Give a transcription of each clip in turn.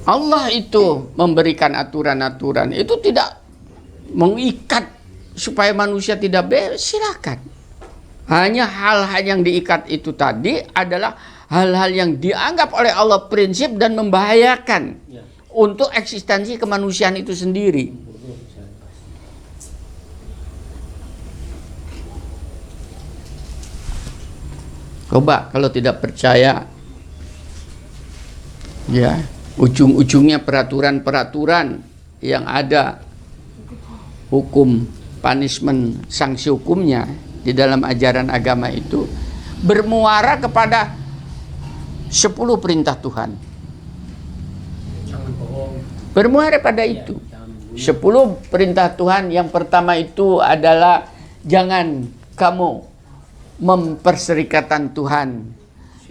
Allah itu memberikan aturan-aturan, itu tidak mengikat supaya manusia tidak bebas, silakan. Hanya hal-hal yang diikat itu tadi adalah hal-hal yang dianggap oleh Allah prinsip dan membahayakan untuk eksistensi kemanusiaan itu sendiri. Coba kalau tidak percaya, ya, ujung-ujungnya peraturan-peraturan yang ada, hukum, punishment, sanksi hukumnya di dalam ajaran agama itu bermuara kepada 10 perintah Tuhan. Bermuara pada itu. 10 perintah Tuhan. Yang pertama itu adalah jangan kamu memperserikatan Tuhan.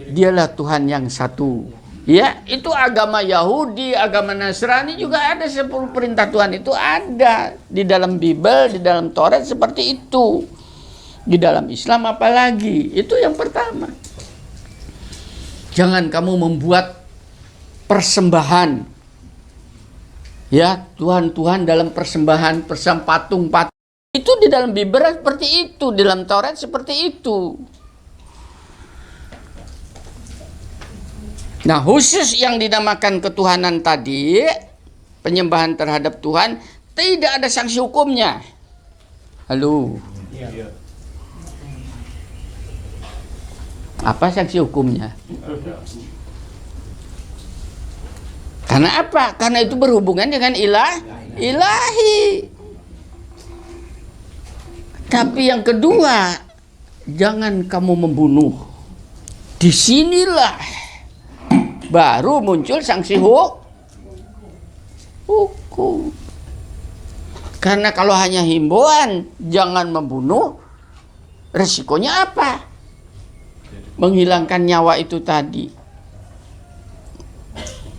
Dialah Tuhan yang satu. Ya, itu agama Yahudi, agama Nasrani juga ada 10 perintah Tuhan, itu ada di dalam Bible, di dalam Taurat seperti itu. Di dalam Islam apalagi. Itu yang pertama. Jangan kamu membuat persembahan. Ya, Tuhan-Tuhan dalam persembahan, patung-patung. Itu di dalam Bible seperti itu, di dalam Taurat seperti itu. Nah, khusus yang dinamakan ketuhanan tadi, penyembahan terhadap Tuhan, tidak ada sanksi hukumnya. Halo. Iya. Apa sanksi hukumnya? Karena apa? Karena itu berhubungan dengan ilahi. Tapi yang kedua, jangan kamu membunuh. Disinilah baru muncul sanksi hukum. Karena kalau hanya himbauan jangan membunuh, resikonya apa? Menghilangkan nyawa itu tadi.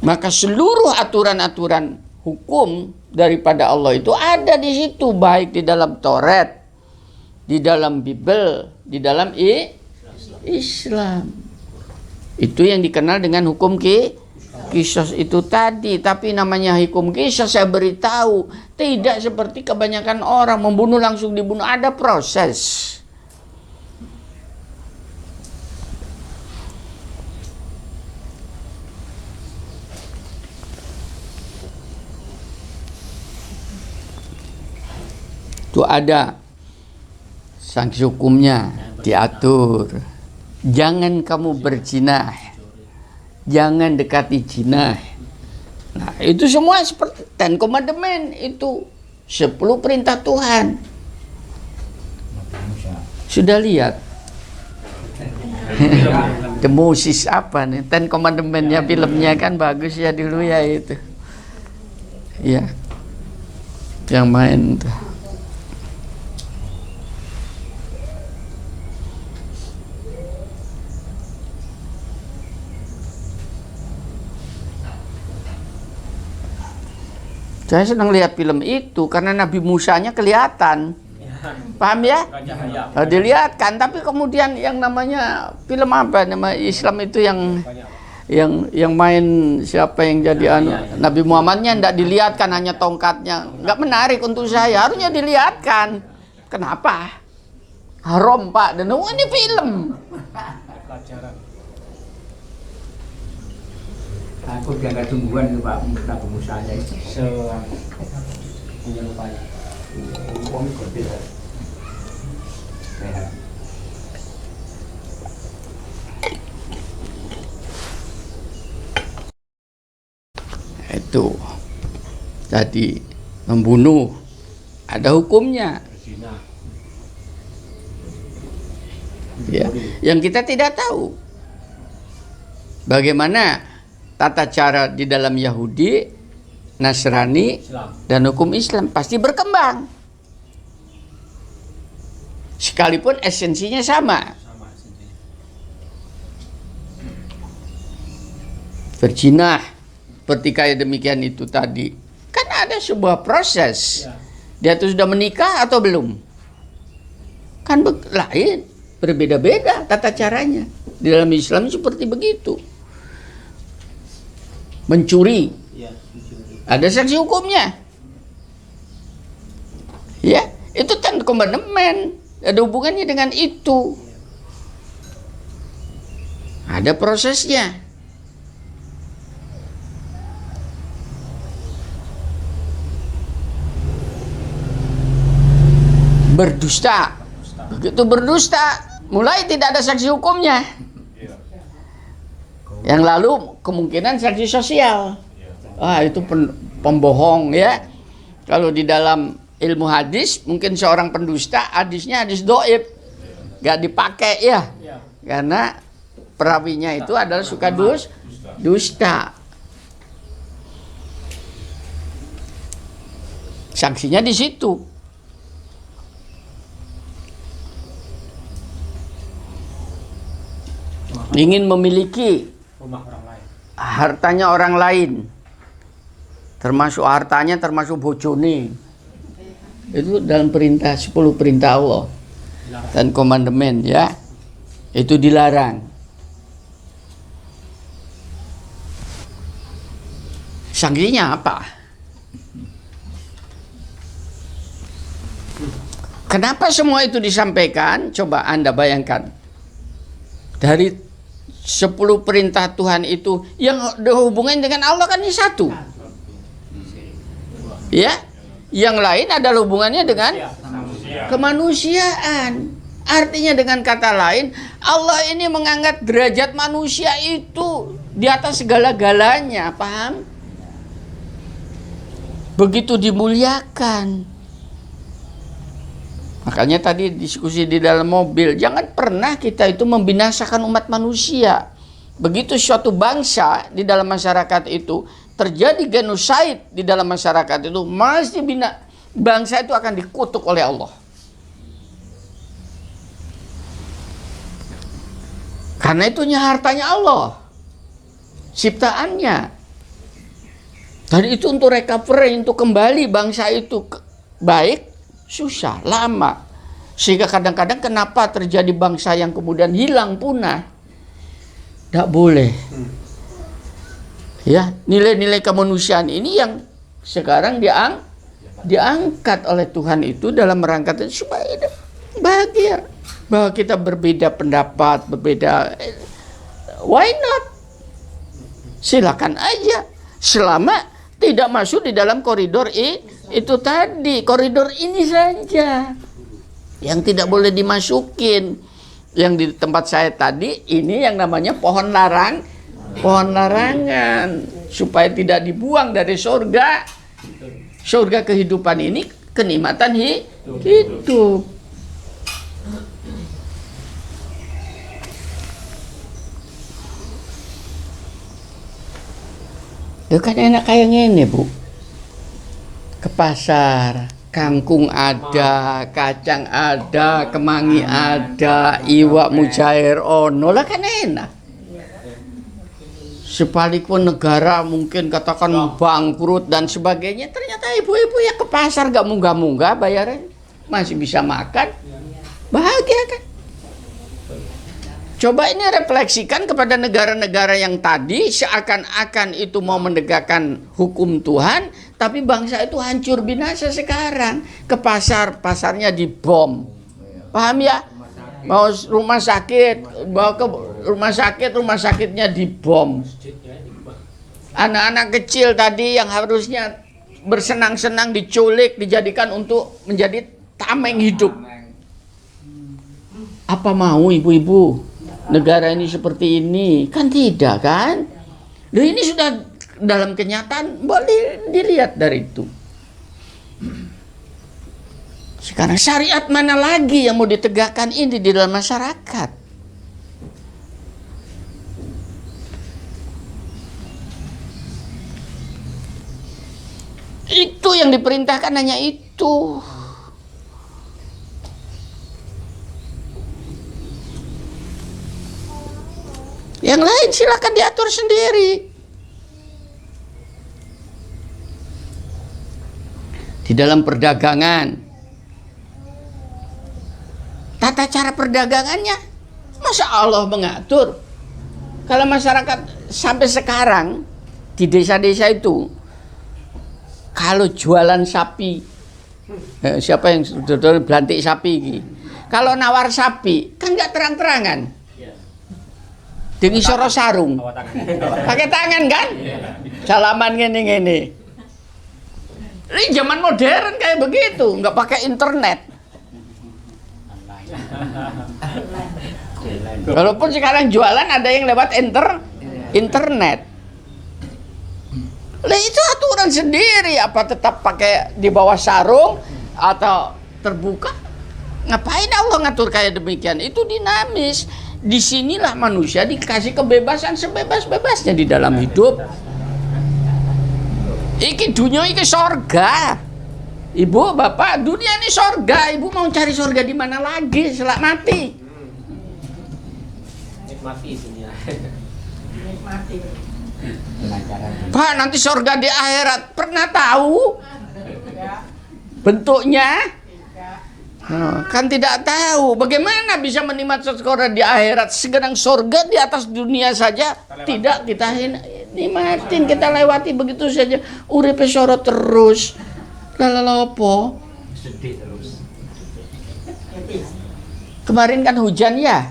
Maka seluruh aturan-aturan hukum daripada Allah itu ada di situ, baik di dalam Taurat, di dalam Bible, di dalam Islam. Itu yang dikenal dengan hukum qisas itu tadi. Tapi namanya hukum qisas, saya beritahu, tidak seperti kebanyakan orang membunuh langsung dibunuh, ada proses. Itu ada sanksi hukumnya, diatur. Jangan kamu berzina, jangan dekati zina. Nah, itu semua seperti Ten Commandment, itu 10 perintah Tuhan. Sudah lihat? The Moses apa nih? Ten Commandment-nya, filmnya kan bagus ya dulu ya itu. Ya. Yang main tuh. Saya senang lihat film itu karena Nabi Musanya kelihatan. Paham ya? Dilihatkan, tapi kemudian yang namanya film apa nama Islam itu yang main siapa yang jadi Nabi Muhammadnya tidak dilihatkan, hanya tongkatnya. Nggak menarik untuk saya, harusnya dilihatkan. Kenapa? Haram, Pak. Dan ini film. Aku jaga tumbuhan itu Pak, Nabi Musa aja itu. Menyerupai. Itu jadi membunuh ada hukumnya. Ya, yang kita tidak tahu bagaimana tata cara di dalam Yahudi, Nasrani, dan hukum Islam pasti berkembang. Sekalipun esensinya sama. Berzina, seperti kayak demikian itu tadi. Kan ada sebuah proses. Dia itu sudah menikah atau belum? Kan lain, berbeda-beda tata caranya. Di dalam Islam seperti begitu. Mencuri, Ada sanksi hukumnya. Ya, itu Ten Commandment. Ada hubungannya dengan itu. Ada prosesnya. Berdusta. Begitu berdusta, mulai tidak ada sanksi hukumnya. Yang lalu kemungkinan sanksi sosial. Itu pembohong ya. Kalau di dalam ilmu hadis, mungkin seorang pendusta, hadisnya hadis doib, gak dipakai ya. Karena perawinya itu adalah suka dusta. Sanksinya di situ. Ingin memiliki hartanya orang lain, termasuk hartanya, termasuk bojone. Itu dalam perintah 10 perintah Allah dan komandemen ya. Itu dilarang. Sanksinya apa? Kenapa semua itu disampaikan? Coba Anda bayangkan. Dari 10 perintah Tuhan itu yang hubungannya dengan Allah kan ini satu. Ya, yang lain adalah hubungannya dengan kemanusiaan. Artinya dengan kata lain, Allah ini mengangkat derajat manusia itu di atas segala-galanya, paham? Begitu dimuliakan. Makanya tadi diskusi di dalam mobil, jangan pernah kita itu membinasakan umat manusia. Begitu suatu bangsa di dalam masyarakat itu terjadi genosid di dalam masyarakat itu, bangsa itu akan dikutuk oleh Allah. Karena itunya hartanya Allah, ciptaannya. Dan itu untuk recovery, untuk kembali bangsa itu baik, susah, lama. Sehingga kadang-kadang kenapa terjadi bangsa yang kemudian hilang, punah. Tidak boleh. Ya, nilai-nilai kemanusiaan ini yang sekarang diangkat oleh Tuhan itu dalam rangka supaya bahagia. Bahwa kita berbeda pendapat, berbeda, why not? Silakan aja. Selama tidak masuk di dalam koridor itu tadi, koridor ini saja yang tidak boleh dimasukin. Yang di tempat saya tadi ini yang namanya pohon larangan, supaya tidak dibuang dari surga kehidupan ini, kenikmatan hidup. Itu kan enak kayak gini, Bu. Ke pasar, kangkung ada, kacang ada, kemangi ada, iwak mujair ono, lah kan enak. Sekalipun negara mungkin katakan bangkrut dan sebagainya, ternyata ibu-ibu ya ke pasar gak munggah-munggah bayaran, masih bisa makan, bahagia kan. Coba ini refleksikan kepada negara-negara yang tadi seakan-akan itu mau menegakkan hukum Tuhan, tapi bangsa itu hancur binasa sekarang. Ke pasarnya dibom. Paham ya? Mau rumah sakit, bawa ke rumah sakitnya dibom. Anak-anak kecil tadi yang harusnya bersenang-senang diculik, dijadikan untuk menjadi tameng hidup. Apa mau ibu-ibu? Negara ini seperti ini, kan tidak kan? Loh, ini sudah dalam kenyataan, boleh dilihat dari itu. Sekarang syariat mana lagi yang mau ditegakkan ini di dalam masyarakat? Itu yang diperintahkan hanya itu. Yang lain silakan diatur sendiri. Di dalam perdagangan, tata cara perdagangannya, masa Allah mengatur? Kalau masyarakat sampai sekarang di desa-desa itu kalau jualan sapi, siapa yang sudah belantik sapi ini? Kalau nawar sapi kan nggak terang-terangan, dengan soro sarung, pakai tangan kan, salaman gini. Ini zaman modern kayak begitu, nggak pakai internet. Walaupun sekarang jualan ada yang lewat internet. Lah itu aturan sendiri, apa tetap pakai di bawah sarung atau terbuka? Ngapain Allah ngatur kayak demikian? Itu dinamis. Disinilah manusia dikasih kebebasan sebebas-bebasnya di dalam hidup. Iki dunia iki sorga. Ibu, bapak, dunia ini sorga. Ibu mau cari sorga di mana lagi setelah mati? Nikmati dunia. Nikmati. Pak, nanti sorga di akhirat pernah tahu bentuknya? Kan tidak tahu. Bagaimana bisa menikmati sorga di akhirat? Sedang sorga di atas dunia saja tidak kita nikmatin, kita lewati begitu saja. Uripe sorot terus. Lalapo. Sedih terus. Kemarin kan hujan ya?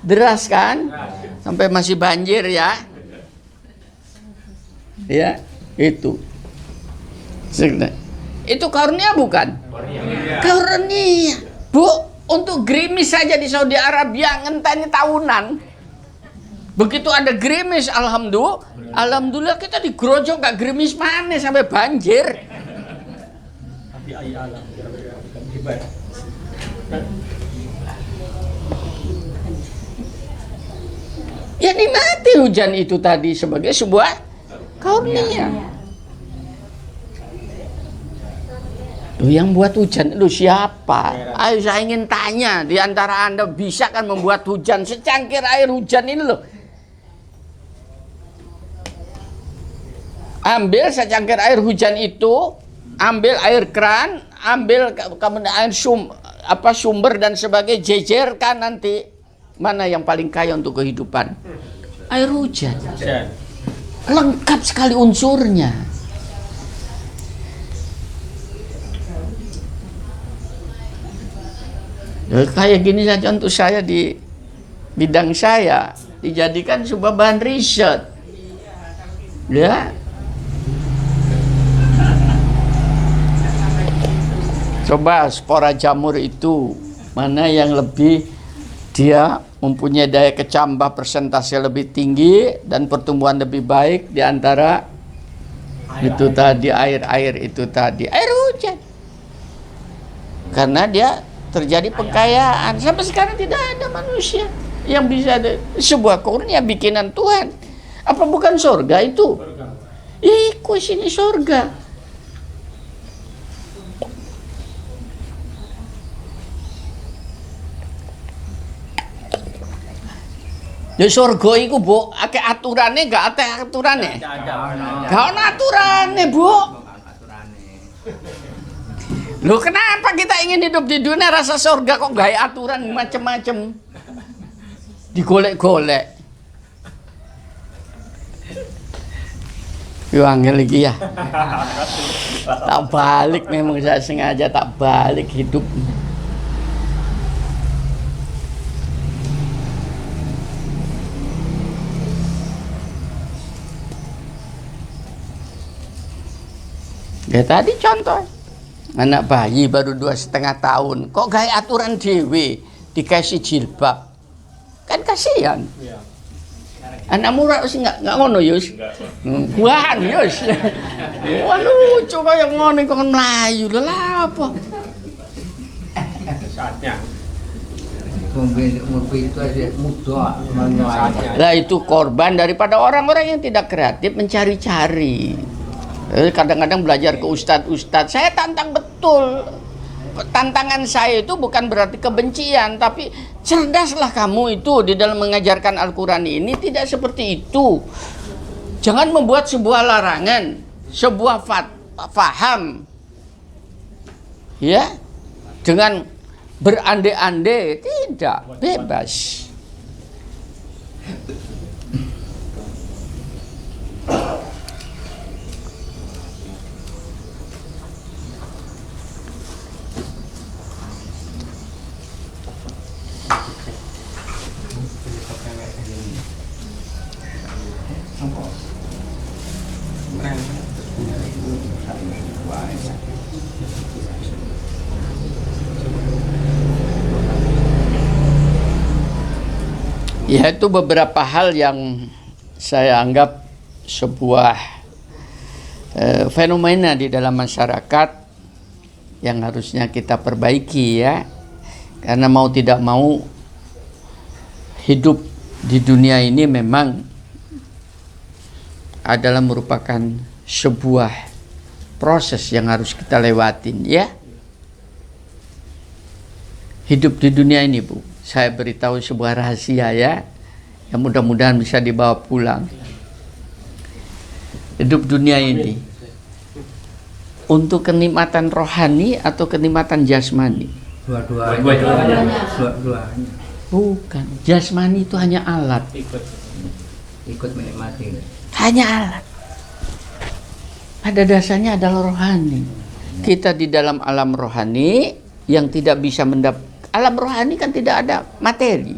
Deras kan? Sampai masih banjir ya? Ya, itu. Itu karunia bukan? Karunia. Bu, untuk gerimis saja di Saudi Arabia ngenteni tahunan. Begitu ada gerimis, alhamdulillah kita digerojok gak gerimis mana sampai banjir. Ya nikmati hujan itu tadi sebagai sebuah karunia. Loh, yang buat hujan itu siapa? Ayo saya ingin tanya, di antara Anda bisa kan membuat hujan secangkir air hujan ini loh. Ambil secangkir air hujan itu, ambil air keran, ambil kemudian air sumber dan sebagainya, jejerkan nanti mana yang paling kaya untuk kehidupan. Air hujan. Lengkap sekali unsurnya. Ya, kayak gini saja untuk saya di bidang saya dijadikan sebuah bahan riset. Ya. Coba spora jamur itu mana yang lebih dia mempunyai daya kecambah persentase lebih tinggi dan pertumbuhan lebih baik di antara itu tadi air itu tadi air hujan. Karena dia terjadi pengkayaan. Sampai sekarang tidak ada manusia yang bisa sebuah kurnia bikinan Tuhan. Apa bukan surga itu? Ikut sini surga. Ya surga iku, Bu, akeh aturane gak akeh aturane? Gak ono aturane, Bu. Loh, kenapa kita ingin hidup di dunia rasa surga kok gawe aturan macem-macem? Digolek-golek. Yo angel iki ya. Tak balik, memang saya sengaja tak balik hidup. Ya tadi contoh, anak bayi baru 2,5 tahun, kok gaya aturan dewe, dikasih jilbab, kan kasihan. Anak murah sih nggak ngono Yus, buan Yus, wah lucu kayak ngono kok Melayu, lah apa? Saatnya. Mobil itu aja mudah. Lah itu korban daripada orang-orang yang tidak kreatif mencari-cari. Kadang-kadang belajar ke ustadz, saya tantang betul. Tantangan saya itu bukan berarti kebencian, tapi cerdaslah kamu itu di dalam mengajarkan Al-Quran ini tidak seperti itu. Jangan membuat sebuah larangan, sebuah faham, ya, dengan berandai-andai, tidak, bebas. Ya, itu beberapa hal yang saya anggap sebuah fenomena di dalam masyarakat yang harusnya kita perbaiki ya. Karena mau tidak mau hidup di dunia ini memang adalah merupakan sebuah proses yang harus kita lewatin ya. Hidup di dunia ini, Bu, saya beritahu sebuah rahasia ya, yang mudah-mudahan bisa dibawa pulang. Hidup dunia ini untuk kenikmatan rohani atau kenikmatan jasmani? Dua-duanya. Bukan, jasmani itu hanya alat. Ikut menikmati. Hanya alat. Pada dasarnya adalah rohani. Kita di dalam alam rohani yang tidak bisa alam rohani kan tidak ada materi.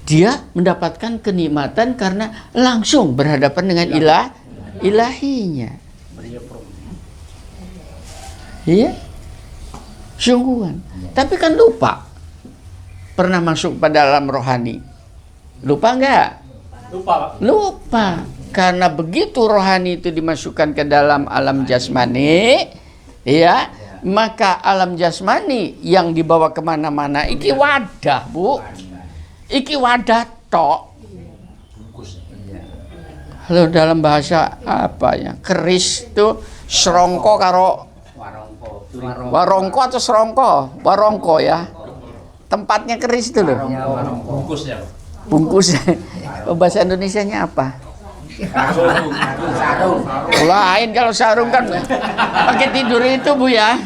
Dia mendapatkan kenikmatan karena langsung berhadapan dengan ilahinya. Iya, sungguhan. Tapi kan lupa. Pernah masuk pada alam rohani? Lupa enggak? Lupa. Karena begitu rohani itu dimasukkan ke dalam alam jasmani, ya, maka alam jasmani yang dibawa kemana-mana iki wadah, Bu. Iki wadah tok. Lalu dalam bahasa apa ya? Keris itu serongko karo warongko atau serongko? Warongko ya. Tempatnya keris itu loh. Bungkus. Bahasa Indonesianya apa? Sarung. Lain kalau sarung kan pakai tidur itu, Bu ya.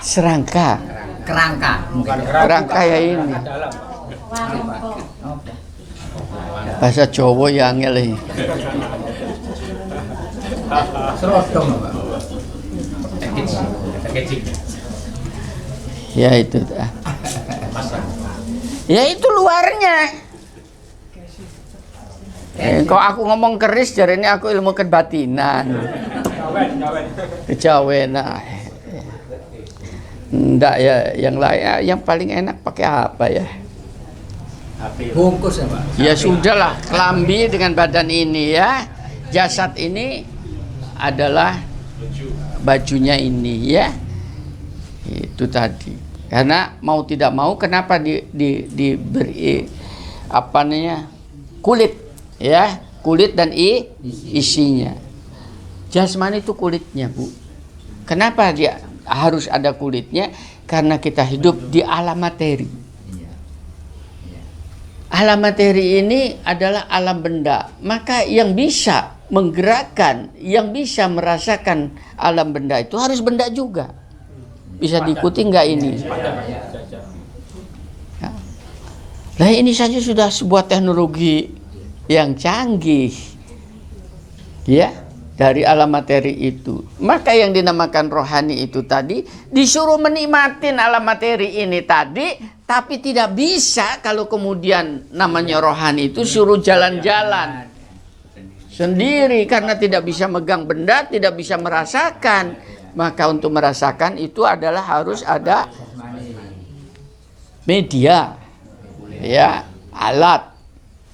Serangka. Kerangka ya ini. Bahasa Jawa ya angel. Serotong, Pak. Ya itu dah. Ya itu luarnya. Kok aku ngomong keris, jadi ini aku ilmu kebatinan. Kejawen. Enggak ya, yang lain yang paling enak pakai apa ya? Bungkus ya, Pak. Ya sudahlah, kelambi dengan badan ini ya. Jasad ini adalah bajunya ini ya. Itu tadi. Karena mau tidak mau kenapa diberi apa namanya? Kulit. Ya, kulit dan isinya. Jasmani itu kulitnya, Bu. Kenapa dia harus ada kulitnya? Karena kita hidup di alam materi. Alam materi ini adalah alam benda. Maka yang bisa menggerakkan, yang bisa merasakan alam benda itu harus benda juga. Bisa diikuti nggak ini? Ya. Nah ini saja sudah sebuah teknologi yang canggih ya dari alam materi itu. Maka yang dinamakan rohani itu tadi disuruh menikmatin alam materi ini tadi, tapi tidak bisa kalau kemudian namanya rohani itu suruh jalan-jalan sendiri karena tidak bisa megang benda, tidak bisa merasakan. Maka untuk merasakan itu adalah harus ada media ya, alat.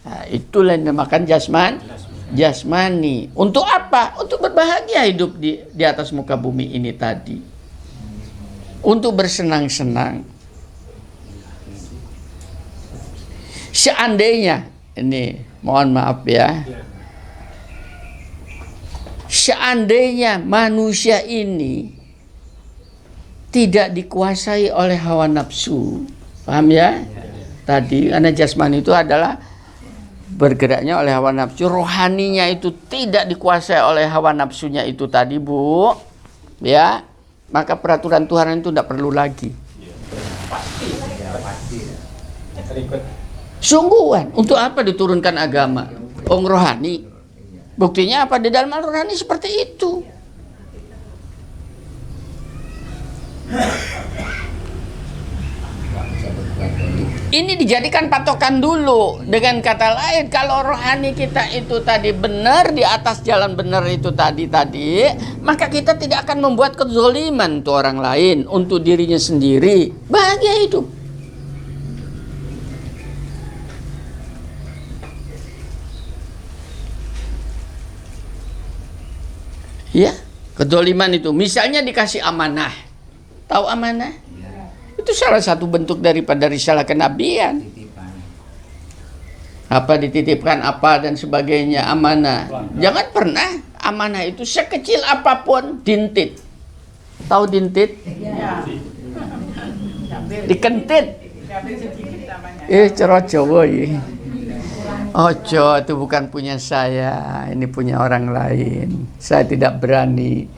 Nah, itulah yang dinamakan jasmani. Untuk apa? Untuk berbahagia hidup di atas muka bumi ini tadi. Untuk bersenang-senang. Seandainya, ini mohon maaf ya. Seandainya manusia ini tidak dikuasai oleh hawa nafsu. Paham ya? Tadi karena jasmani itu adalah bergeraknya oleh hawa nafsu, rohaninya itu tidak dikuasai oleh hawa nafsunya itu tadi, Bu. Ya, maka peraturan Tuhan itu tidak perlu lagi. Sungguhan, untuk apa diturunkan agama? Rohani. Buktinya apa? Di dalam rohani seperti itu. Ini dijadikan patokan dulu. Dengan kata lain, kalau rohani kita itu tadi benar, di atas jalan benar itu tadi, maka kita tidak akan membuat kezoliman untuk orang lain, untuk dirinya sendiri. Bahagia hidup. Ya, kedoliman itu. Misalnya dikasih amanah. Tahu amanah? Itu salah satu bentuk daripada risalah kenabian. Titipan. Apa dititipkan apa dan sebagainya, amanah. Jangan pernah amanah itu sekecil apapun dintit. Tahu dintit? Ya. Dikentit. Diambil sedikit namanya. Cerojo woy. Ojo, itu bukan punya saya, ini punya orang lain. Saya tidak berani.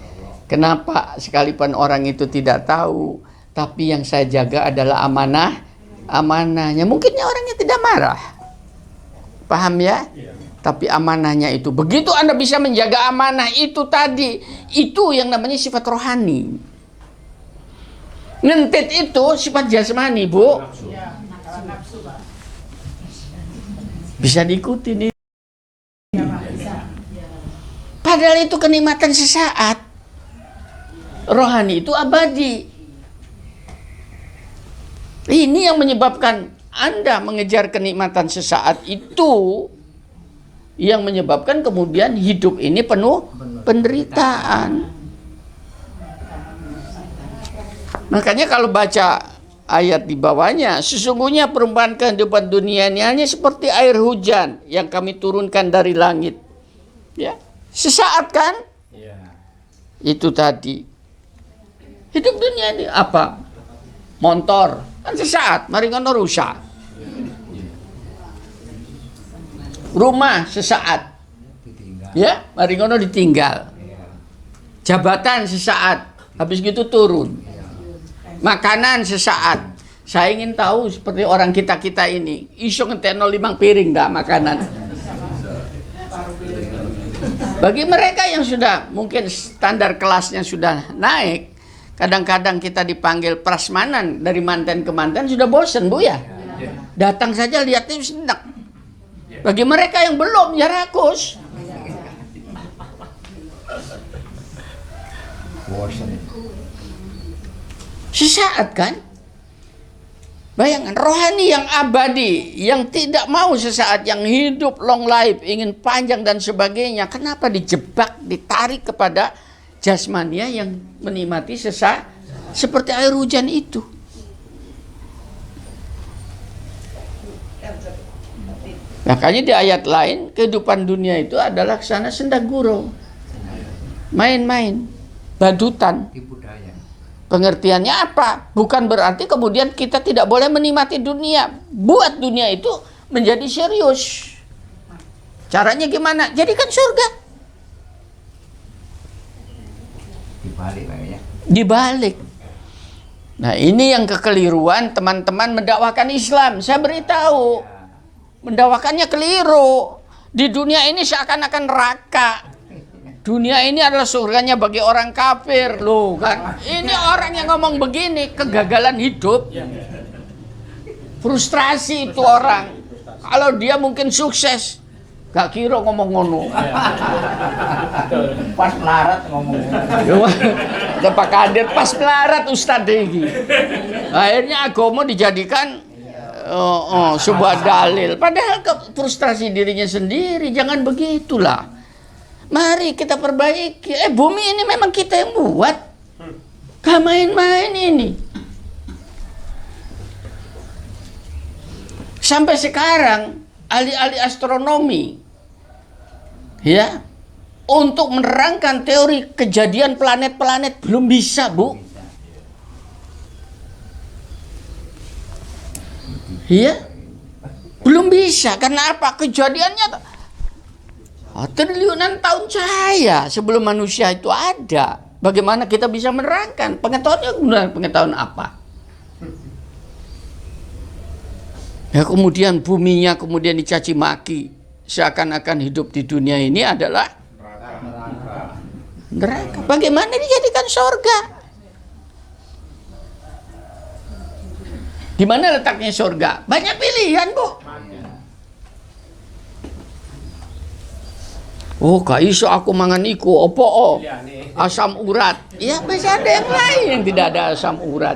Kenapa? Sekalipun orang itu tidak tahu, tapi yang saya jaga adalah amanahnya. Mungkinnya orangnya tidak marah. Paham ya? Tapi amanahnya itu. Begitu Anda bisa menjaga amanah itu tadi, itu yang namanya sifat rohani. Ngentit itu sifat jasmani, Bu. Ya, kalau nafsu, Pak. Bisa diikuti nih. Ya, Pak, bisa. Padahal itu kenikmatan sesaat. Rohani itu abadi. Ini yang menyebabkan Anda mengejar kenikmatan sesaat itu, yang menyebabkan kemudian hidup ini penuh penderitaan. Makanya kalau baca ayat di bawahnya, sesungguhnya perumpamaan kehidupan dunia ini hanya seperti air hujan yang kami turunkan dari langit. Ya, sesaat kan? Itu tadi. Hidup dunia ini apa? Montor kan sesaat, mari ngono rusak. Rumah sesaat, Ditinggal. ya, mari ngono ditinggal. Jabatan sesaat, habis gitu turun. Makanan sesaat. Saya ingin tahu seperti orang kita ini, iso ngetekno 5 piring dah makanan. Bagi mereka yang sudah mungkin standar kelasnya sudah naik, kadang-kadang kita dipanggil prasmanan dari manten ke manten sudah bosen, Bu ya. Datang saja lihatnya senang. Bagi mereka yang belum, ya rakus. Bosan. Sesaat kan? Bayangkan, rohani yang abadi, yang tidak mau sesaat, yang hidup long life, ingin panjang dan sebagainya. Kenapa dijebak, ditarik kepada jasmania yang menikmati sesaat seperti air hujan itu? Makanya di ayat lain, kehidupan dunia itu adalah sana senda gurau, main-main, badutan. Tipu daya. Pengertiannya apa? Bukan berarti kemudian kita tidak boleh menikmati dunia. Buat dunia itu menjadi serius. Caranya gimana? Jadikan surga. Dibalik kayaknya. Dibalik. Nah, ini yang kekeliruan teman-teman mendakwakan Islam. Saya beritahu, mendakwakannya keliru. Di dunia ini seakan-akan neraka. Dunia ini adalah surganya bagi orang kafir, loh kan. Ini orang yang ngomong begini, kegagalan hidup. Frustrasi itu orang. Kalau dia mungkin sukses, gak kira ngomong ngono. Pas melarat ngomong. Ada Pak Kadir pas melarat Ustadz ini. Akhirnya agama dijadikan sebuah dalil. Padahal frustrasi dirinya sendiri. Jangan begitulah. Mari kita perbaiki. Bumi ini memang kita yang buat. Gak main-main ini. Sampai sekarang ahli-ahli astronomi ya untuk menerangkan teori kejadian planet-planet belum bisa, Bu. Iya. Belum bisa. Karena apa? Kejadiannya triliunan tahun cahaya sebelum manusia itu ada. Bagaimana kita bisa menerangkan? Pengetahuan apa? Ya, kemudian buminya kemudian dicaci maki. Seakan-akan hidup di dunia ini adalah neraka. Bagaimana dijadikan surga? Di mana letaknya surga? Banyak pilihan, Bu. Oh, gak iso aku mangan iku, opo asam urat. Ya, masih ada yang lain yang tidak ada asam urat.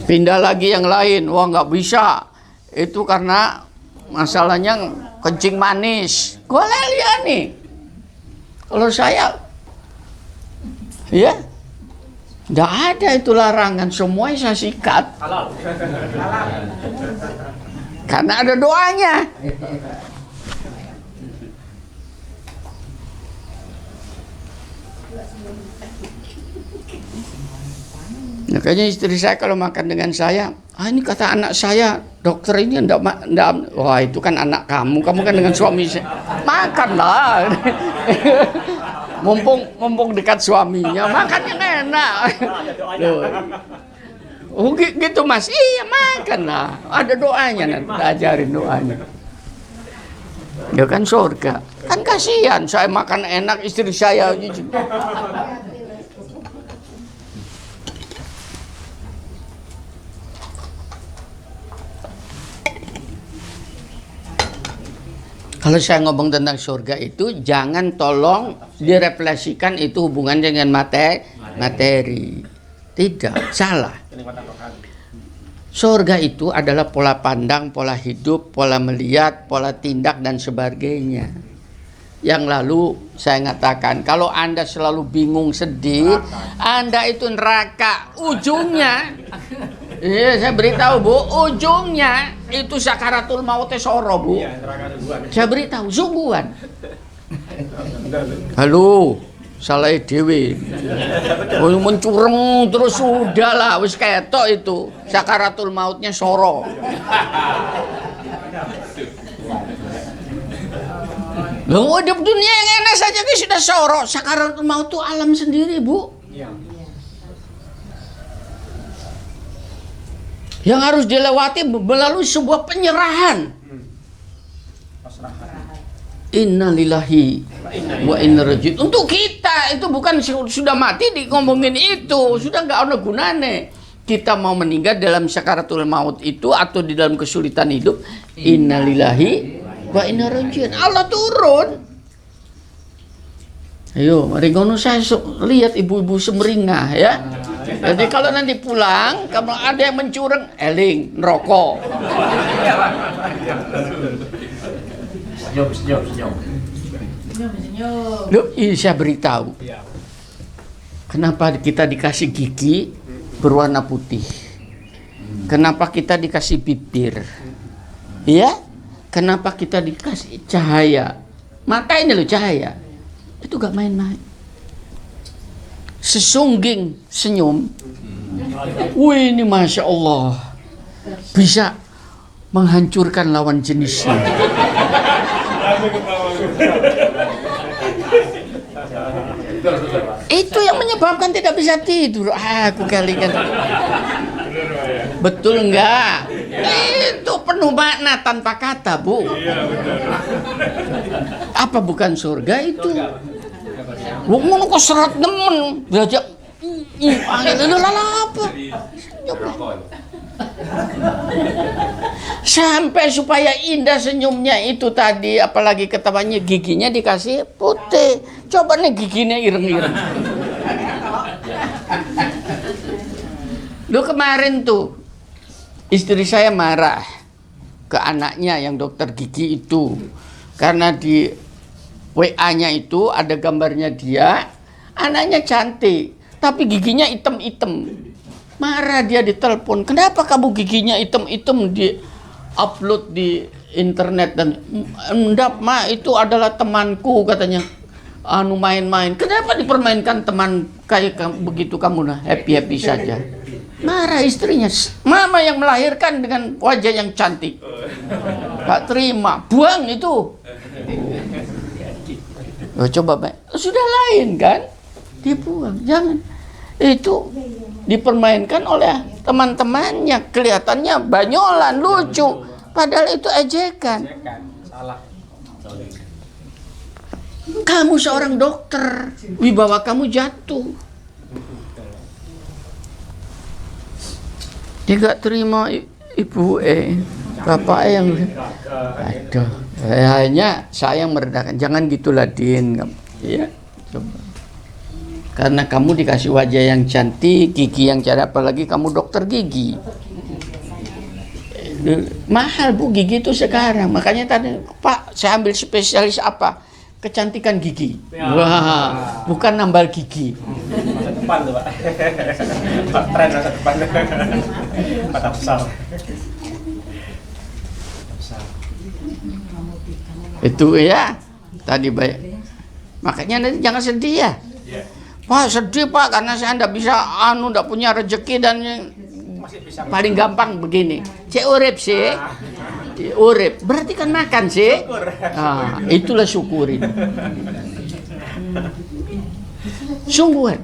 Pindah lagi yang lain, wah nggak bisa. Itu karena masalahnya kencing manis. Golek nih. Kalau saya, ya, tidak ada itu larangan, semuanya saya sikat. Karena ada doanya. Makanya istri saya kalau makan dengan saya, ini kata anak saya, dokter ini enggak, wah itu kan anak kamu kan dengan suami saya. Makanlah. mumpung dekat suaminya, makan yang enak. Loh. Oh gitu Mas, iya makanlah. Ada doanya nanti, ajarin doanya. Ya kan surga. Kan kasihan saya makan enak, istri saya kalau saya ngomong tentang surga itu, jangan tolong direfleksikan itu hubungannya dengan materi. Tidak, salah. Surga itu adalah pola pandang, pola hidup, pola melihat, pola tindak, dan sebagainya. Yang lalu saya ngatakan, kalau Anda selalu bingung, sedih, Anda itu neraka. Ujungnya, iya saya beritahu Bu, ujungnya itu sakaratul maut soro Bu. Saya beritahu, sungguhan. Halo, salah dewe. Mencureng terus sudahlah, wis ketok itu sakaratul mautnya soro. Loh, hidup dunia yang enak saja kan sudah soro. Sakaratul maut itu alam sendiri Bu. Yang harus dilewati melalui sebuah penyerahan. Innalillahi wa inna ilaihi raji'un. Untuk kita itu bukan sudah mati ngomongin itu, sudah nggak ada gunanya. Kita mau meninggal dalam sakaratul maut itu atau di dalam kesulitan hidup, innalillahi wa inna ilaihi raji'un. Allah turun. Ayo, mari ngono saya lihat ibu-ibu semeringah ya. Jadi kalau nanti pulang, kalau ada yang mencurang, eling, neraka. Senyum. Loh, ini saya beritahu. Kenapa kita dikasih gigi berwarna putih? Kenapa kita dikasih bibir? Ya? Kenapa kita dikasih cahaya? Mata ini loh cahaya. Itu gak main-main. Sesungging senyum. Wih, ini Masya Allah. Bisa menghancurkan lawan jenisnya. Itu yang menyebabkan tidak bisa tidur. Aku kali kan. Betul enggak? Itu penuh makna tanpa kata, Bu. Apa bukan surga itu? Lu mau kok serat nemen, diajak angin apa? Sampai supaya indah senyumnya itu tadi, apalagi ketawanya giginya dikasih putih. Coba nih giginya ireng-ireng. Lu kemarin tuh istri saya marah ke anaknya yang dokter gigi itu karena di WA-nya itu ada gambarnya dia, anaknya cantik, tapi giginya item-item. Marah dia ditelepon, kenapa kamu giginya item-item di upload di internet dan enggak Ma, itu adalah temanku katanya. Main-main. Kenapa dipermainkan teman kayak begitu kamu nah happy-happy saja. Marah istrinya, mama yang melahirkan dengan wajah yang cantik. Gak terima, buang itu. Oh, coba Pak, sudah lain kan? Dibuang, jangan. Itu dipermainkan oleh teman-temannya, kelihatannya banyolan, lucu, padahal itu ejekan. Kamu seorang dokter, wibawa kamu jatuh. Dia gak terima ibu bapak yang aduh, hanya saya yang meredakan. Jangan gitulah Din, ya coba. Karena kamu dikasih wajah yang cantik, gigi yang cantik, apalagi kamu dokter gigi. Mahal Bu gigi itu sekarang. Makanya tadi Pak, saya ambil spesialis apa? kecantikan gigi. Wah, bukan nambal gigi. Masa depan tuh Pak. Tren masa depan. Mata besar. Itu ya. Tadi baik. Makanya nanti jangan sedih ya. Pak sedih Pak karena saya ndak bisa ndak punya rezeki dan Masih bisa. paling gampang begini. Cek urip sih. Urip berarti kan makan sih. Ah, itulah syukurin. Sungguhan.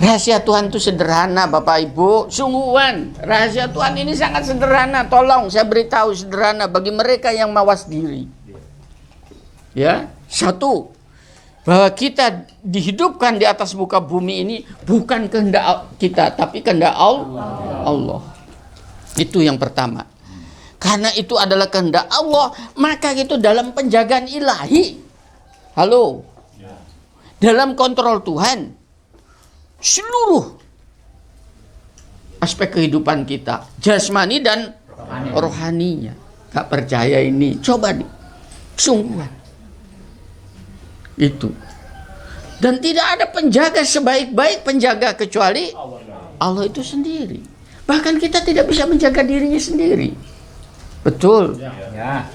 Rahasia Tuhan itu sederhana Bapak Ibu. Sungguhan. Rahasia Tuhan ini sangat sederhana. Tolong saya beritahu sederhana bagi mereka yang mawas diri. Ya, satu, bahwa kita dihidupkan di atas muka bumi ini bukan kehendak kita, tapi kehendak Allah. Itu yang pertama. Karena itu adalah kehendak Allah, maka itu dalam penjagaan ilahi. Halo. Dalam kontrol Tuhan. Seluruh aspek kehidupan kita, jasmani dan rohaninya. Gak percaya ini, coba nih. Sungguhan. Itu. Dan tidak ada penjaga sebaik-baik penjaga kecuali Allah itu sendiri. Bahkan kita tidak bisa menjaga dirinya sendiri. Betul. Ya.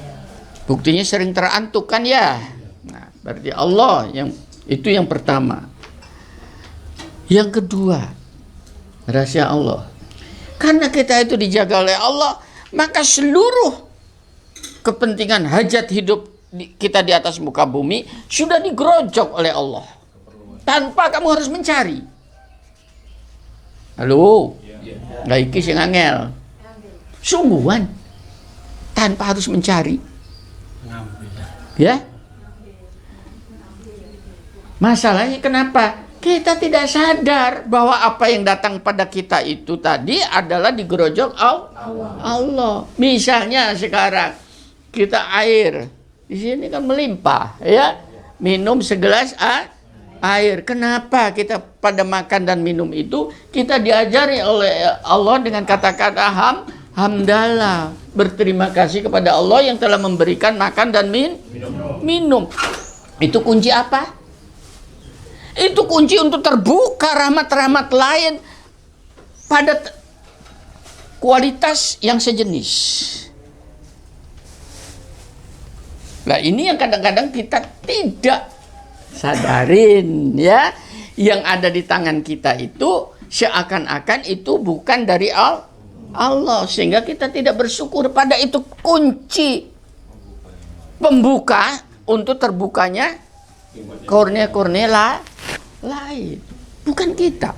Buktinya sering terantuk kan ya. Nah, berarti Allah yang itu yang pertama. Yang kedua, rahasia Allah. Karena kita itu dijaga oleh Allah, maka seluruh kepentingan hajat hidup kita di atas muka bumi sudah digerojok oleh Allah tanpa kamu harus mencari. Halo, nggak iki sing angel. Sungguhan tanpa harus mencari. Ya. Masalahnya kenapa? Kita tidak sadar bahwa apa yang datang pada kita itu tadi adalah digerojok Allah. Misalnya sekarang kita air di sini kan melimpah, ya. Minum segelas air. Kenapa kita pada makan dan minum itu kita diajari oleh Allah dengan kata-kata hamdalah, berterima kasih kepada Allah yang telah memberikan makan dan minum. Itu kunci apa? Itu kunci untuk terbuka rahmat-rahmat lain pada kualitas yang sejenis. Nah, ini yang kadang-kadang kita tidak sadarin ya. Yang ada di tangan kita itu seakan-akan itu bukan dari Allah, sehingga kita tidak bersyukur. Pada itu kunci pembuka untuk terbukanya kurnia-kurnia lain, bukan kita.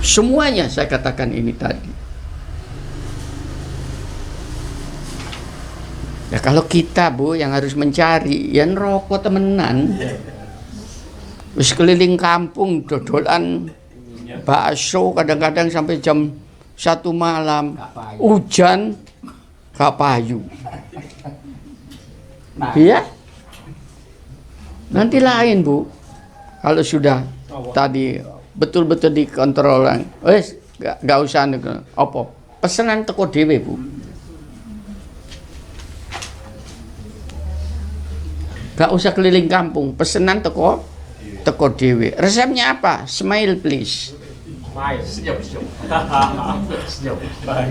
Semuanya saya katakan ini tadi. Ya kalau kita Bu yang harus mencari, ya ngerokok temenan. Wis keliling kampung dodolan bakso kadang-kadang sampai jam 1 malam. Hujan gak payu. Iya? Nanti lain Bu. Kalau sudah tadi betul-betul dikontrol, wes gak usah apa pesanan teko dhewe Bu. Gak usah keliling kampung, pesanan teko dhewe. Resepnya apa? Smile please. Senyum.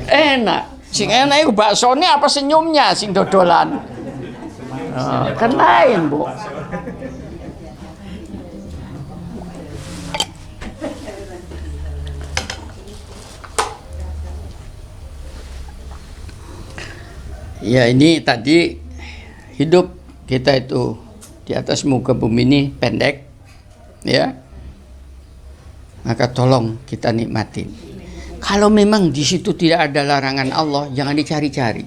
Enak. Sing enak iku baksone apa senyumnya sing dodolan. Oh, kan lain, Bu. Ya ini tadi hidup kita itu di atas muka bumi ini pendek, ya. Maka tolong kita nikmatin. Kalau memang di situ tidak ada larangan Allah, jangan dicari-cari.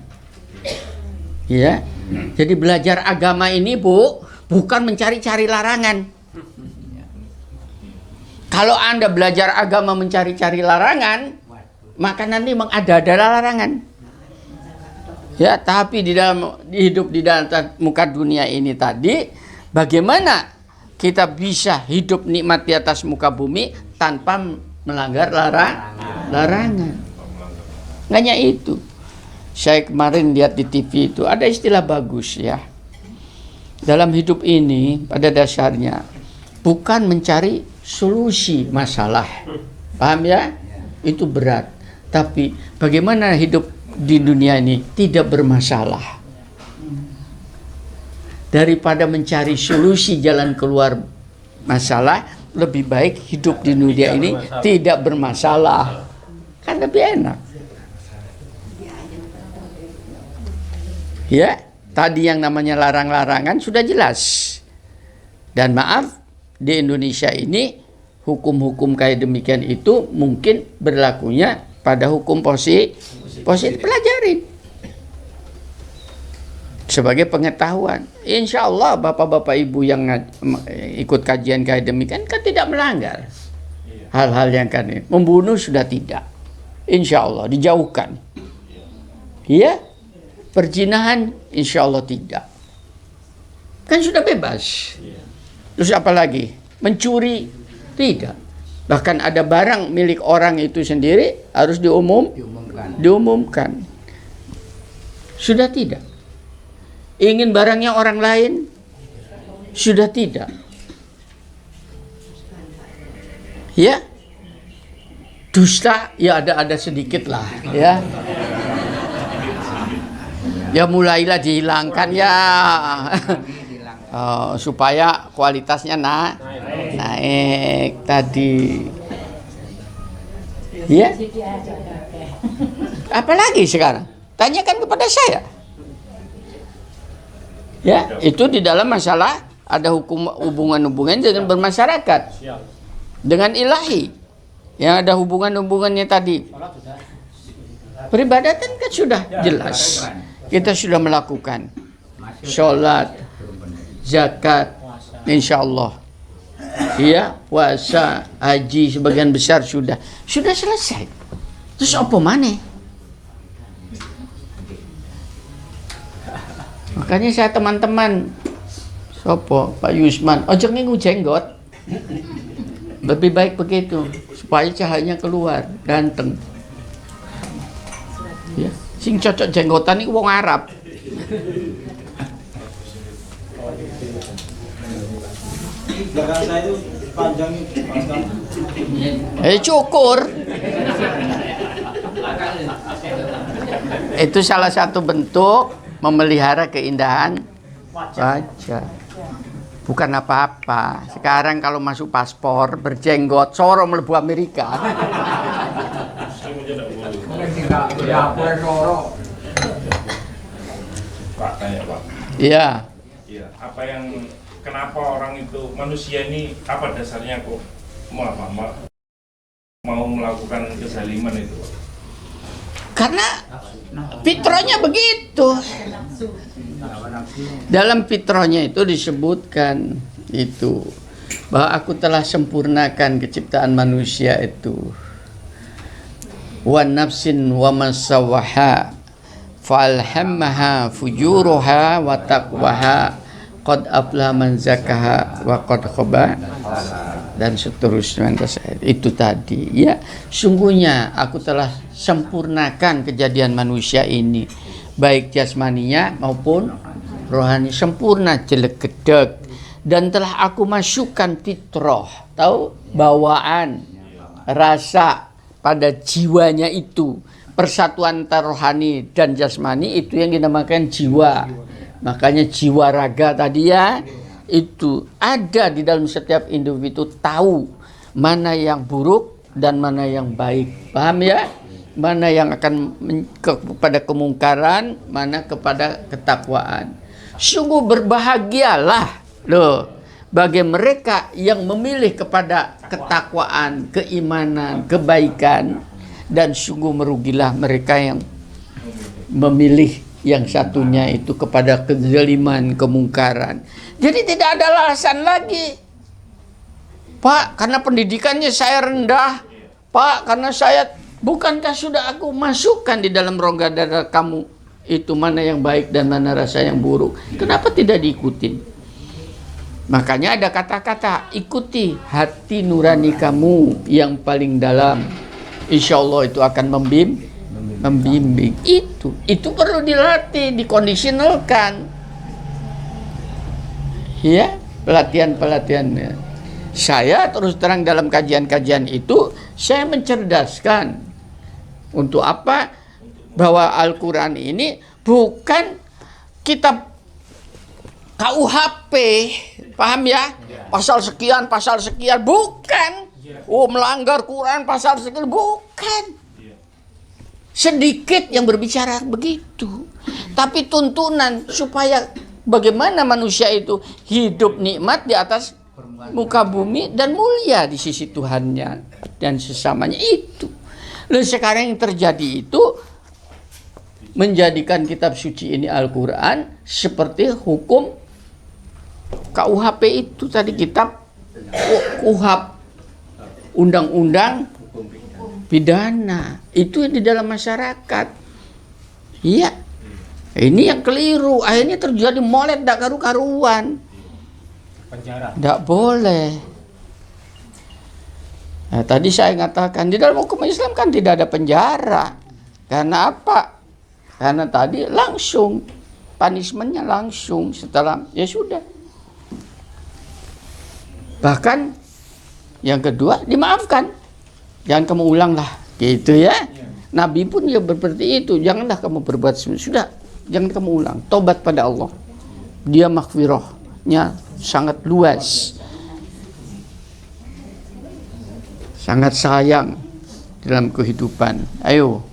Ya. Jadi belajar agama ini Bu, bukan mencari-cari larangan. Kalau Anda belajar agama mencari-cari larangan, maka nanti memang ada larangan. Ya, tapi hidup di dalam muka dunia ini tadi, bagaimana kita bisa hidup nikmat di atas muka bumi tanpa melanggar larangan. Nggak hanya itu. Saya kemarin lihat di TV itu ada istilah bagus ya. Dalam hidup ini pada dasarnya bukan mencari solusi masalah. Paham ya? Itu berat. Tapi bagaimana hidup di dunia ini tidak bermasalah. Daripada mencari solusi jalan keluar masalah, lebih baik hidup di dunia ini tidak bermasalah. Kan lebih enak. Ya, tadi yang namanya larang-larangan sudah jelas. Dan maaf, di Indonesia ini hukum-hukum kayak demikian itu mungkin berlakunya pada hukum positif pelajarin. Sebagai pengetahuan, insya Allah bapak-bapak ibu yang ikut kajian kayak demikian kan tidak melanggar hal-hal yang kan membunuh sudah tidak, insya Allah dijauhkan. Ya, perzinahan insya Allah tidak, kan sudah bebas. Terus apa lagi? Mencuri tidak. Bahkan ada barang milik orang itu sendiri harus diumumkan. Sudah tidak. Ingin barangnya orang lain sudah tidak. Ya, dusta ya ada sedikit lah ya. Ya mulailah dihilangkan ya. Supaya kualitasnya naik tadi. Ya. Apalagi sekarang? Tanyakan kepada saya. Ya, itu di dalam masalah ada hubungan-hubungan dengan bermasyarakat, dengan ilahi, yang ada hubungan-hubungannya tadi. Peribadatan kan sudah jelas, kita sudah melakukan sholat, zakat, insya Allah, ya, puasa, haji sebagian besar sudah selesai. Terus apa mana? Makanya saya teman-teman sopo Pak Yusman ojo ngingu jenggot, lebih baik begitu supaya cahayanya keluar ganteng ya. Sing cocok jenggotan itu wong Arab. Belakang saya itu panjang Cukur itu salah satu bentuk memelihara keindahan wajah. Bukan apa-apa. Sekarang kalau masuk paspor berjenggot, soro mlebu Amerika. Pak, tanya Pak. Iya. Iya. Kenapa orang itu manusia ini apa dasarnya kok mau melakukan kezaliman itu? Karena fitrahnya begitu. Dalam fitrahnya itu disebutkan itu bahwa aku telah sempurnakan keciptaan manusia itu. Wa nafsin wa masawaha falhammaha fujuruha wa taqwaha qad aflaha man zakaha wa qad khaba dan seterusnya. Itu tadi ya, sungguhnya aku telah sempurnakan kejadian manusia ini, baik jasmaninya maupun rohani, sempurna jelek gedek. Dan telah aku masukkan fitrah, tahu, bawaan rasa pada jiwanya itu, persatuan antara rohani dan jasmani itu yang dinamakan jiwa. Makanya jiwa raga tadi ya, itu ada di dalam setiap individu, tahu mana yang buruk dan mana yang baik. Paham ya? Mana yang akan kepada kemungkaran, mana kepada ketakwaan. Sungguh berbahagialah loh bagi mereka yang memilih kepada ketakwaan, keimanan, kebaikan, dan sungguh merugilah mereka yang memilih yang satunya itu kepada kezaliman, kemungkaran. Jadi tidak ada alasan lagi. Pak, karena pendidikannya saya rendah. Pak, karena saya, bukankah sudah aku masukkan di dalam rongga dada kamu itu mana yang baik dan mana rasa yang buruk? Kenapa tidak diikutin? Makanya ada kata-kata, ikuti hati nurani kamu yang paling dalam. Insya Allah itu akan membimbing. Itu perlu dilatih, dikondisionalkan. Ya, pelatihan-pelatihannya. Saya terus terang dalam kajian-kajian itu saya mencerdaskan. Untuk apa? Bahwa Al-Quran ini bukan kitab KUHP, paham ya? Pasal sekian, bukan. Oh, melanggar Quran pasal sekian, bukan. Sedikit yang berbicara begitu. Tapi tuntunan supaya bagaimana manusia itu hidup nikmat di atas muka bumi dan mulia di sisi Tuhannya dan sesamanya itu. Lalu sekarang yang terjadi itu menjadikan kitab suci ini Al-Quran seperti hukum KUHP itu tadi, kitab KUHP, undang-undang pidana itu di dalam masyarakat. Iya, ini yang keliru. Akhirnya terjadi molet tak karu-karuan. Penjara. Tidak boleh. Nah, tadi saya katakan di dalam hukum Islam kan tidak ada penjara. Karena apa? Karena tadi langsung punishment-nya langsung setelah ya sudah. Bahkan yang kedua dimaafkan. Jangan kamu ulang lah, gitu ya. Nabi pun ya seperti itu. Janganlah kamu berbuat sudah. Jangan kamu ulang. Tobat pada Allah. Dia maghfirahnya sangat luas. Sangat sayang dalam kehidupan. Ayo,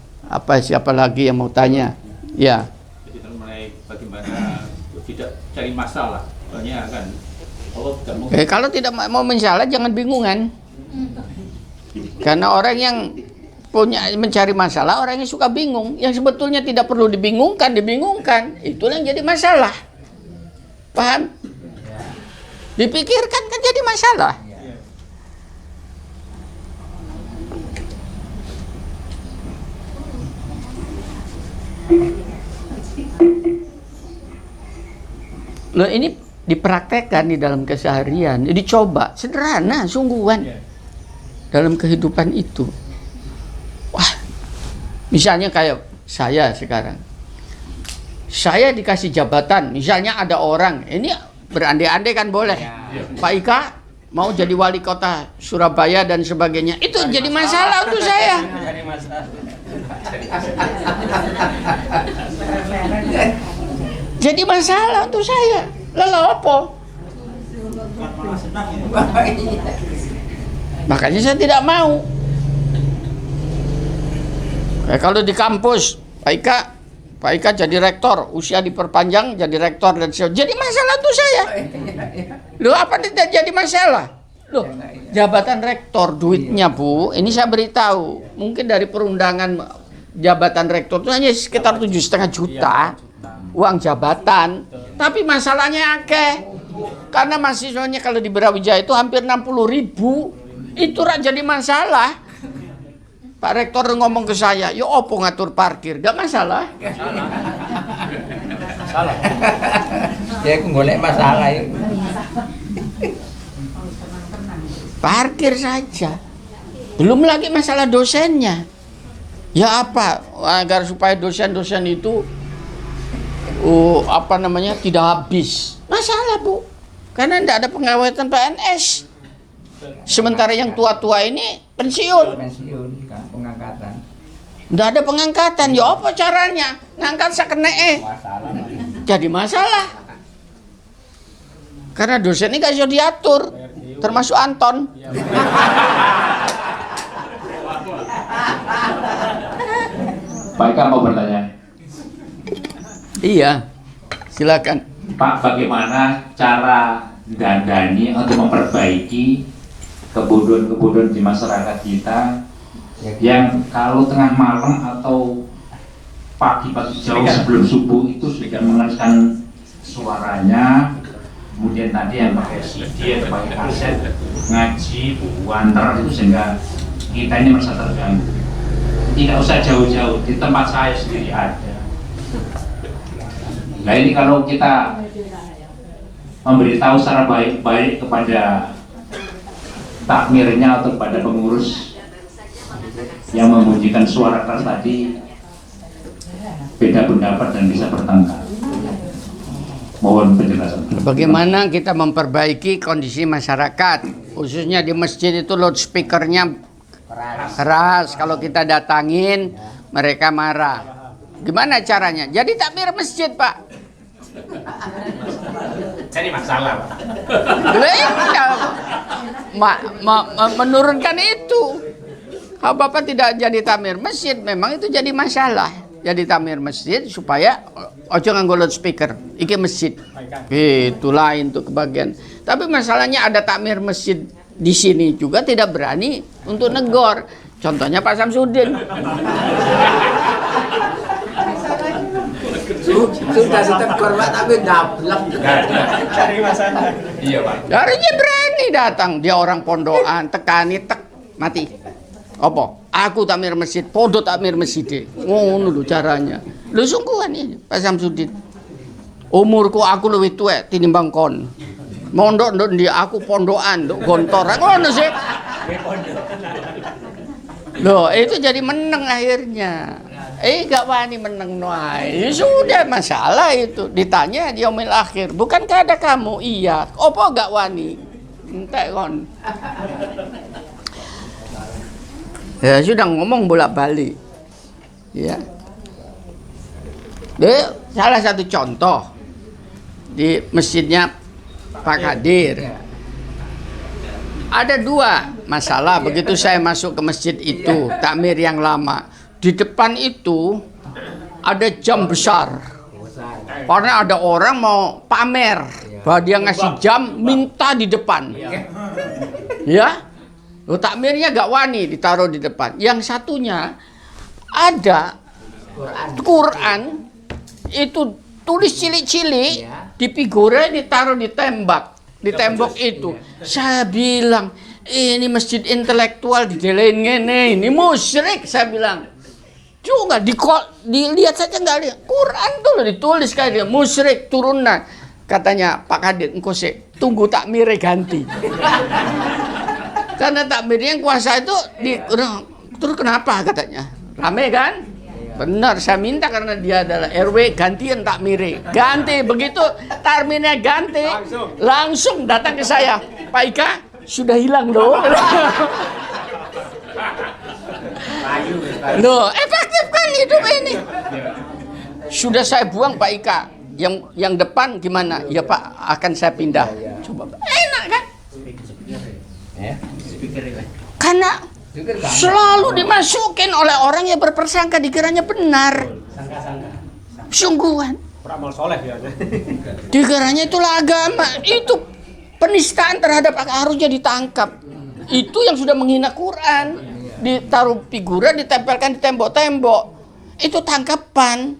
siapa lagi yang mau tanya? Ya. Jadi kan mulai bagaimana tidak cari masalah. Soalnya kan Allah tidak mau. Kalau tidak mau mensalah jangan bingungan. Karena orang yang mencari masalah, orang yang suka bingung, yang sebetulnya tidak perlu dibingungkan, itulah yang jadi masalah. Paham? Dipikirkan kan jadi masalah. Loh, ini dipraktekkan di dalam keseharian, dicoba, sederhana, sungguhan dalam kehidupan itu. Wah, misalnya kayak saya sekarang, saya dikasih jabatan, misalnya ada orang, ini berandai-andai kan boleh, Pak Ika mau jadi wali kota Surabaya dan sebagainya, itu jadi masalah untuk saya. Jadi masalah untuk saya. Lalu apa? Makanya saya tidak mau. Kalau di kampus, Pak Ika jadi rektor, usia diperpanjang jadi rektor dan sebagainya. Jadi masalah untuk saya. Loh, apa tidak jadi masalah? Loh, jabatan rektor duitnya, Bu, ini saya beritahu, mungkin dari perundangan jabatan rektor itu hanya sekitar 7,5 juta uang jabatan, tapi masalahnya akeh. Karena mahasiswanya kalau di Brawijaya itu hampir 60.000, itu jadi masalah. Pak Rektor ngomong ke saya, yo opo ngatur parkir, gak masalah. Salah. Ya aku golek masalah ya. Parkir saja. Belum lagi masalah dosennya. Ya apa, agar supaya dosen-dosen itu tidak habis. Masalah, Bu. Karena tidak ada pengawetan PNS. Sementara yang tua-tua ini pensiun. Pengangkatan. Tidak ada pengangkatan. Ya apa caranya? Ngangkat sakene. Masalah. Jadi masalah. Karena dosen ini gak bisa diatur. Termasuk Anton. Pak Ika mau bertanya. Iya, silakan. Pak, bagaimana cara dandani atau memperbaiki kebodohan-kebodohan di masyarakat kita yang kalau tengah malam atau pagi-pagi jauh sebelum subuh itu sudah mengeluarkan suaranya, kemudian tadi yang pakai CD atau pakai kaset ngaji, wanter itu sehingga kita ini merasa terganggu. Tidak usah jauh-jauh, di tempat saya sendiri ada. Nah ini kalau kita memberitahu secara baik-baik kepada takmirnya atau kepada pengurus yang membunyikan suara keras tadi, beda pendapat dan bisa bertengkar. Mohon penjelasan. Bagaimana kita memperbaiki kondisi masyarakat, khususnya di masjid itu loudspeakernya keras. Kalau kita datangin, mereka marah. Gimana caranya? Jadi takmir masjid, Pak. Ini masalah, Pak. Iya, menurunkan itu. Kalau Bapak tidak jadi takmir masjid, memang itu jadi masalah. Jadi takmir masjid supaya ojo nganggo loudspeaker, iki masjid. Itu lain tuh kebagian. Tapi masalahnya ada takmir masjid di sini juga tidak berani untuk negor. Contohnya Pak Samsudin. Sudah setegur Pak tapi dablek. Cari masalah. Iya, Pak. Harinya berani datang, dia orang pondokan, tekani tek mati. Apa? Aku takmir masjid, podo takmir masjid. Ngono lho caranya. Lho sungguhan ini Pak Samsudin. Umurku aku lebih tua tinimbang kon. Mondok ndok ndi aku pondokan, ndok gontor. Ngono sih. Loh, itu jadi menang akhirnya. Gak wani menang noai. Sudah masalah itu. Ditanya di yaumil akhir, bukankah ada kamu? Iya. Opo gak wani? Entek kon. Ya sudah ngomong bolak-balik. Ya. Salah satu contoh di masjidnya Pak Kadir. Ada dua masalah begitu saya masuk ke masjid itu, takmir yang lama. Di depan itu ada jam besar. Karena ada orang mau pamer bahwa dia ngasih jam, minta di depan. Ya. Loh, takmirnya gak wani ditaruh di depan. Yang satunya ada Quran itu tulis cilik-cilik di figura ditaruh di tembok itu. Saya bilang ini masjid intelektual didelain ngene, ini musyrik saya bilang. Juga dilihat saja nggak lihat. Quran tuh ditulis kayak dia musyrik turunan. Katanya Pak Kadir, engkau sih tunggu takmirnya ganti. Karena takmirnya yang kuasa itu terus kenapa katanya? Rame kan? Benar, saya minta karena dia adalah RW gantian takmirnya. Ganti begitu takmirnya ganti, langsung datang ke saya. Pak Ika sudah hilang loh. Loh, efektif kan hidup ini. Sudah saya buang Pak Ika. Yang depan gimana? Ya Pak, akan saya pindah. Coba. Enak kan? Karena selalu dimasukin oleh orang yang berpersangka dikiranya benar. Sungguhan. Beramal soleh ya. Dikiranya itulah agama. Itu penistaan terhadap harusnya ditangkap. Itu yang sudah menghina Quran. Ditaruh figura, ditempelkan di tembok-tembok. Itu tangkapan.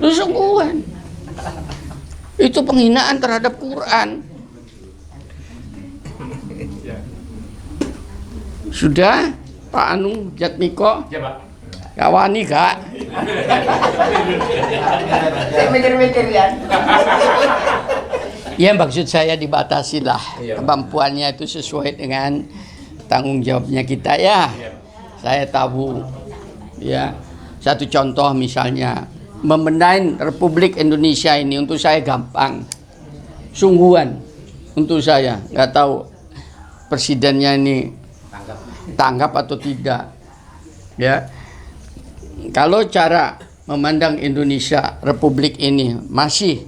Itu sungguhan. Itu penghinaan terhadap Quran. Sudah, Pak Anu Jatmiko? Ya, Pak. Gak wani, Kak? Saya mikir-mikir ya. Ya, maksud saya dibatasi lah. Kemampuannya itu sesuai dengan tanggung jawabnya kita ya. Saya tahu. Ya, satu contoh misalnya, membenahi Republik Indonesia ini untuk saya gampang. Sungguhan untuk saya. Nggak tahu presidennya ini tanggap atau tidak. Ya. Kalau cara memandang Indonesia Republik ini masih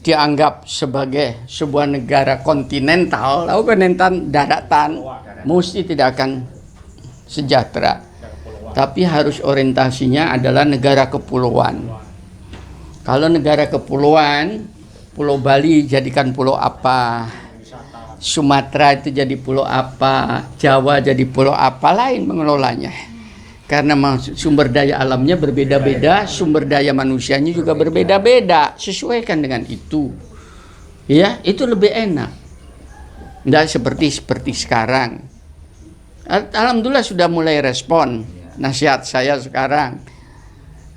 dianggap sebagai sebuah negara kontinental, lalu kontinental daratan, mesti tidak akan sejahtera. Tapi harus orientasinya adalah negara kepulauan. Kalau negara kepulauan, Pulau Bali jadikan pulau apa? Sumatera itu jadi pulau apa, Jawa jadi pulau apa, lain mengelolanya. Karena sumber daya alamnya berbeda-beda, sumber daya manusianya juga berbeda-beda. Sesuaikan dengan itu. Ya, itu lebih enak. Nggak seperti sekarang. Alhamdulillah sudah mulai respon nasihat saya sekarang.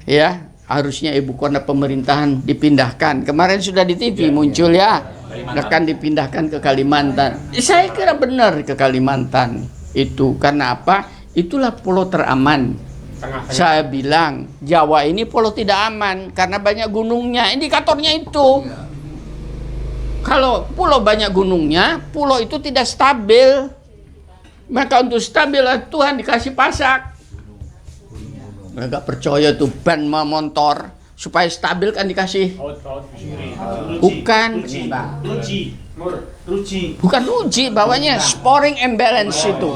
Ya, harusnya ibu kota pemerintahan dipindahkan. Kemarin sudah di TV muncul ya. Akan dipindahkan ke Kalimantan. Saya kira benar ke Kalimantan itu. Karena apa? Itulah pulau teraman. Tengah-tengah. Saya bilang Jawa ini pulau tidak aman karena banyak gunungnya. Indikatornya itu. Kalau pulau banyak gunungnya, pulau itu tidak stabil. Maka untuk stabil Tuhan dikasih pasak. Mereka percaya tuh ban motor supaya stabil kan dikasih. Bukan. Bukan uji, bawahnya sporing imbalance itu.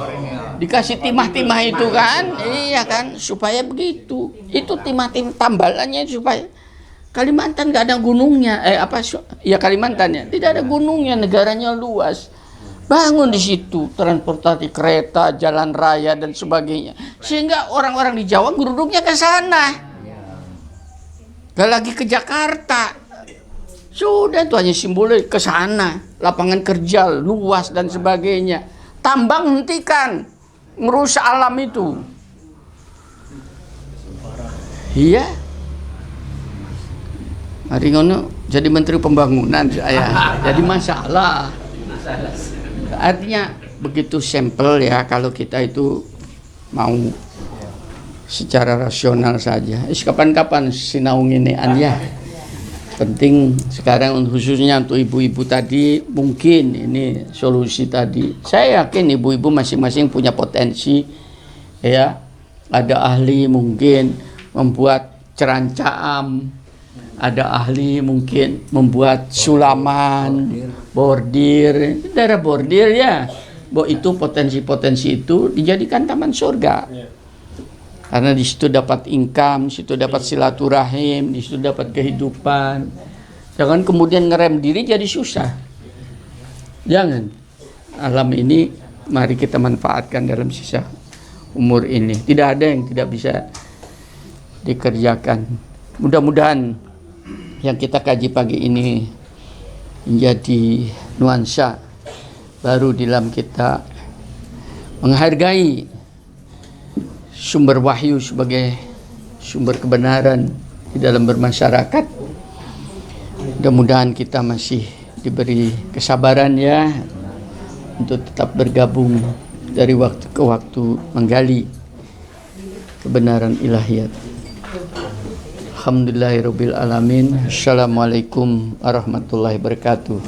Dikasih timah-timah itu kan, iya kan, supaya begitu. Itu timah-timah tambalannya supaya Kalimantan nggak ada gunungnya, ya Kalimantan ya, tidak ada gunungnya, negaranya luas. Bangun di situ transportasi kereta, jalan raya dan sebagainya, sehingga orang-orang di Jawa geruduknya ke sana, nggak lagi ke Jakarta. Sudah itu hanya simbolik ke sana, lapangan kerja luas dan sebagainya. Tambang hentikan, merusak alam itu. Iya. Hari ngono jadi menteri pembangunan saya. Jadi masalah. Artinya begitu sampel ya kalau kita itu mau secara rasional saja. Kapan-kapan sinaung ini ya. Penting sekarang khususnya untuk ibu-ibu tadi, mungkin ini solusi tadi. Saya yakin ibu-ibu masing-masing punya potensi, ya. Ada ahli mungkin membuat cerancaam, ada ahli mungkin membuat sulaman, bordir, daerah bordir ya. Bahwa itu potensi-potensi itu dijadikan taman surga. Karena di situ dapat income, di situ dapat silaturahim, di situ dapat kehidupan. Jangan kemudian ngerem diri jadi susah. Jangan. Alam ini mari kita manfaatkan dalam sisa umur ini. Tidak ada yang tidak bisa dikerjakan. Mudah-mudahan yang kita kaji pagi ini menjadi nuansa baru dalam kita menghargai sumber wahyu sebagai sumber kebenaran di dalam bermasyarakat. Mudah-mudahan kita masih diberi kesabaran ya untuk tetap bergabung dari waktu ke waktu menggali kebenaran ilahiyat. Alhamdulillahirabbil alamin. Assalamualaikum warahmatullahi wabarakatuh.